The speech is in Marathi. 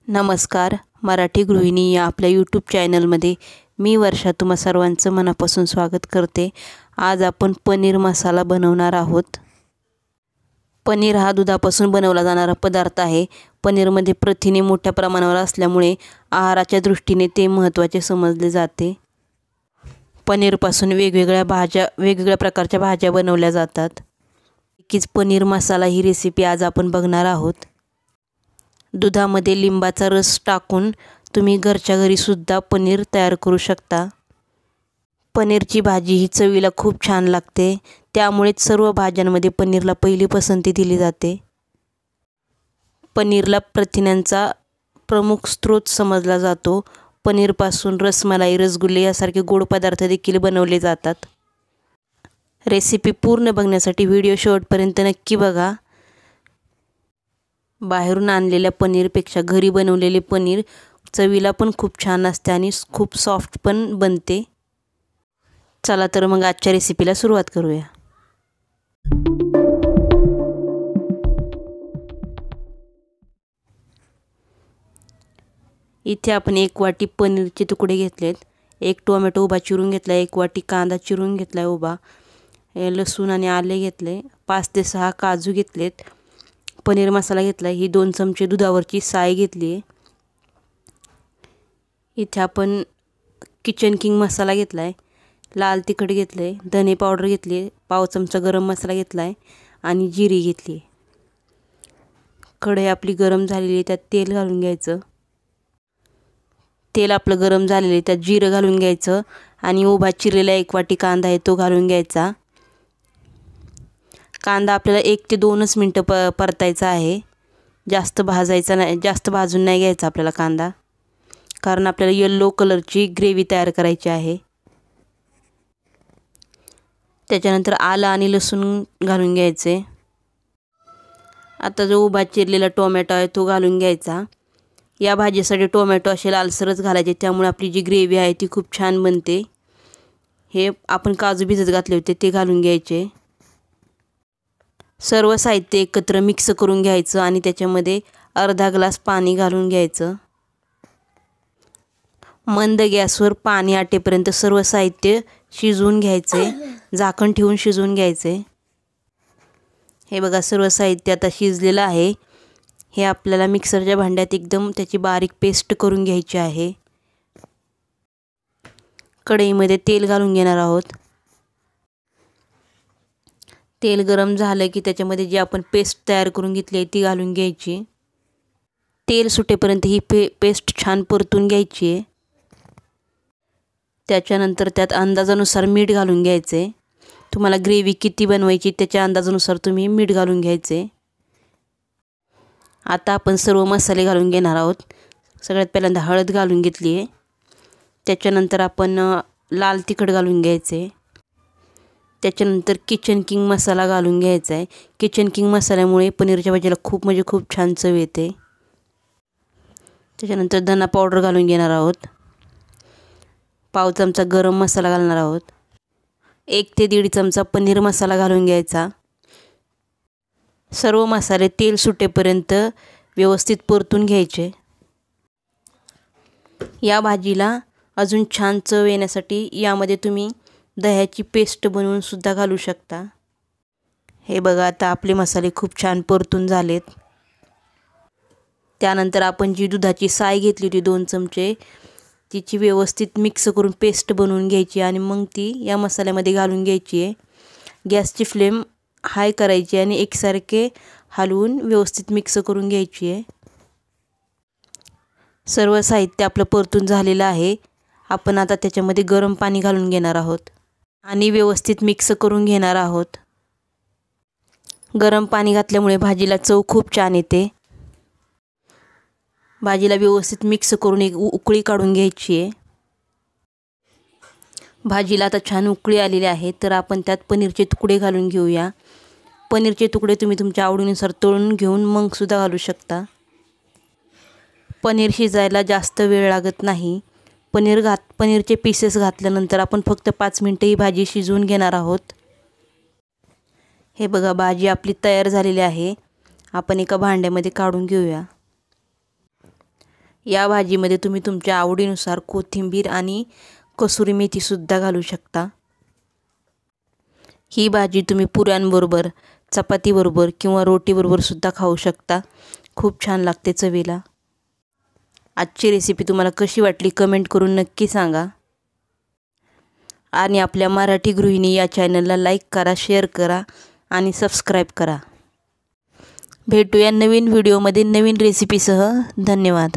नमस्कार. मराठी गृहिणी या आपल्या यूट्यूब चॅनलमध्ये मी वर्षा तुम्हा सर्वांचं मनापासून स्वागत करते. आज आपण पनीर मसाला बनवणार आहोत. पनीर हा दुधापासून बनवला जाणारा पदार्थ आहे. पनीरमध्ये प्रथिने मोठ्या प्रमाणावर असल्यामुळे आहाराच्या दृष्टीने ते महत्त्वाचे समजले जाते. पनीरपासून वेगवेगळ्या प्रकारच्या भाज्या बनवल्या जातात. नक्कीच पनीर मसाला ही रेसिपी आज आपण बघणार आहोत. दुधामध्ये लिंबाचा रस टाकून तुम्ही घरच्या घरीसुद्धा पनीर तयार करू शकता. पनीरची भाजी ही चवीला खूप छान लागते. त्यामुळेच सर्व भाज्यांमध्ये पनीरला पहिली पसंती दिली जाते. पनीरला प्रथिनांचा प्रमुख स्रोत समजला जातो. पनीरपासून रसमलाई, रसगुल्ले यासारखे गोड पदार्थ देखील बनवले जातात. रेसिपी पूर्ण बघण्यासाठी व्हिडिओ शेवटपर्यंत नक्की बघा. बाहेरून आणलेल्या पनीरपेक्षा घरी बनवलेले पनीर चवीला पण खूप छान असते आणि खूप सॉफ्ट पण बनते. चला तर मग आजच्या रेसिपीला सुरुवात करूया. इथे आपण 1 वाटी पनीरचे तुकडे घेतलेत. 1 टोमॅटो उभा चिरून घेतला, 1 वाटी कांदा चिरून घेतला उभा, लसूण आणि आले घेतले, 5 ते 6 काजू घेतलेत, पनीर मसाला घेतला, ही 2 चमचे दुधावरची साय घेतली आहे. इथे आपण किचन किंग मसाला घेतला आहे, लाल तिखट घेतलं आहे, धने पावडर घेतली आहे, पाव चमचा गरम मसाला घेतला आहे आणि जिरी घेतली आहे. कढई आपली गरम झालेली आहे, त्यात तेल घालून घ्यायचं. तेल आपलं गरम झालेलं आहे, त्यात जिरं घालून घ्यायचं आणि उभा चिरलेला 1 वाटी कांदा आहे तो घालून घ्यायचा. कांदा आपल्याला 1 ते 2च मिनटं परतायचा आहे. जास्त भाजायचा नाही, जास्त भाजून नाही घ्यायचा आपल्याला कांदा, कारण आपल्याला येलो कलरची ग्रेव्ही तयार करायची आहे. त्याच्यानंतर आलं आणि लसूण घालून घ्यायचे. आता जो उभा चिरलेला टोमॅटो आहे तो घालून घ्यायचा. या भाजीसाठी टोमॅटो असे लालसरच घालायचे, त्यामुळे आपली जी ग्रेव्ही आहे ती खूप छान बनते. हे आपण काजू भिजत घातले होते ते घालून घ्यायचे. सर्व साहित्य एकत्र मिक्स करून घ्यायचं आणि त्याच्यामध्ये अर्धा ग्लास पाणी घालून घ्यायचं. मंद गॅसवर पाणी आटेपर्यंत सर्व साहित्य शिजवून घ्यायचे. झाकण ठेवून शिजवून घ्यायचे. हे बघा, सर्व साहित्य आता शिजलेलं आहे. हे आपल्याला मिक्सरच्या भांड्यात एकदम त्याची बारीक पेस्ट करून घ्यायची आहे. कढईमध्ये तेल घालून घेणार आहोत. तेल गरम झालं की त्याच्यामध्ये जी आपण पेस्ट तयार करून घेतली आहे ती घालून घ्यायची. तेल सुटेपर्यंत ही पेस्ट छान परतून घ्यायची आहे. त्याच्यानंतर त्यात अंदाजानुसार मीठ घालून घ्यायचे. तुम्हाला ग्रेव्ही किती बनवायची त्याच्या अंदाजानुसार तुम्ही मीठ घालून घ्यायचे. आता आपण सर्व मसाले घालून घेणार आहोत. सगळ्यात पहिल्यांदा हळद घालून घेतली आहे. त्याच्यानंतर आपण लाल तिखट घालून घ्यायचे. त्याच्यानंतर किचन किंग मसाला घालून घ्यायचा आहे. किचन किंग मसाल्यामुळे पनीरच्या भाजीला खूप छान चव येते. त्याच्यानंतर धना पावडर घालून घेणार आहोत. पाव चमचा गरम मसाला घालणार आहोत. 1 ते 1.5 चमचा पनीर मसाला घालून घ्यायचा. सर्व मसाले तेल सुटेपर्यंत व्यवस्थित परतून घ्यायचे. या भाजीला अजून छान चव येण्यासाठी यामध्ये तुम्ही दह्याची पेस्ट बनवून सुद्धा घालू शकता. हे बघा, आता आपले मसाले खूप छान परतून झालेत. त्यानंतर आपण जी दुधाची साय घेतली होती 2 चमचे, तिची व्यवस्थित मिक्स करून पेस्ट बनवून घ्यायची आणि मग ती या मसाल्यामध्ये घालून घ्यायची आहे. गॅसची फ्लेम हाय करायची आणि एकसारखे हलवून व्यवस्थित मिक्स करून घ्यायची आहे. सर्व साहित्य आपलं परतून झालेलं आहे. आपण आता त्याच्यामध्ये गरम पाणी घालून घेणार आहोत आणि व्यवस्थित मिक्स करून घेणार आहोत. गरम पाणी घातल्यामुळे भाजीला चव खूप छान येते. भाजीला व्यवस्थित मिक्स करून एक उकळी काढून घ्यायची आहे. भाजीला आता छान उकळी आलेली आहे, तर आपण त्यात पनीरचे तुकडे घालून घेऊया. पनीरचे तुकडे तुम्ही तुमच्या आवडीनुसार तळून घेऊन मग सुद्धा घालू शकता. पनीर शिजायला जास्त वेळ लागत नाही. पनीरचे पीसेस घातल्यानंतर आपण फक्त 5 मिनटं ही भाजी शिजवून घेणार आहोत. हे बघा, भाजी आपली तयार झालेली आहे. आपण एका भांड्यामध्ये काढून घेऊया. या भाजीमध्ये तुम्ही तुमच्या आवडीनुसार कोथिंबीर आणि कसुरी मेथीसुद्धा घालू शकता। ही भाजी तुम्ही पुऱ्यांबरोबर, चपातीबरोबर किंवा रोटीबरोबर सुद्धा खाऊ शकता। खूप छान लागते चवीला। आजची रेसिपी तुम्हाला कशी वाटली कमेंट करून नक्की सांगा। आणि आपल्या मराठी गृहिणी या चॅनलला लाईक करा, शेअर करा आणि सबस्क्राईब करा। भेटूया नवीन व्हिडिओमध्ये नवीन रेसिपीसह। धन्यवाद।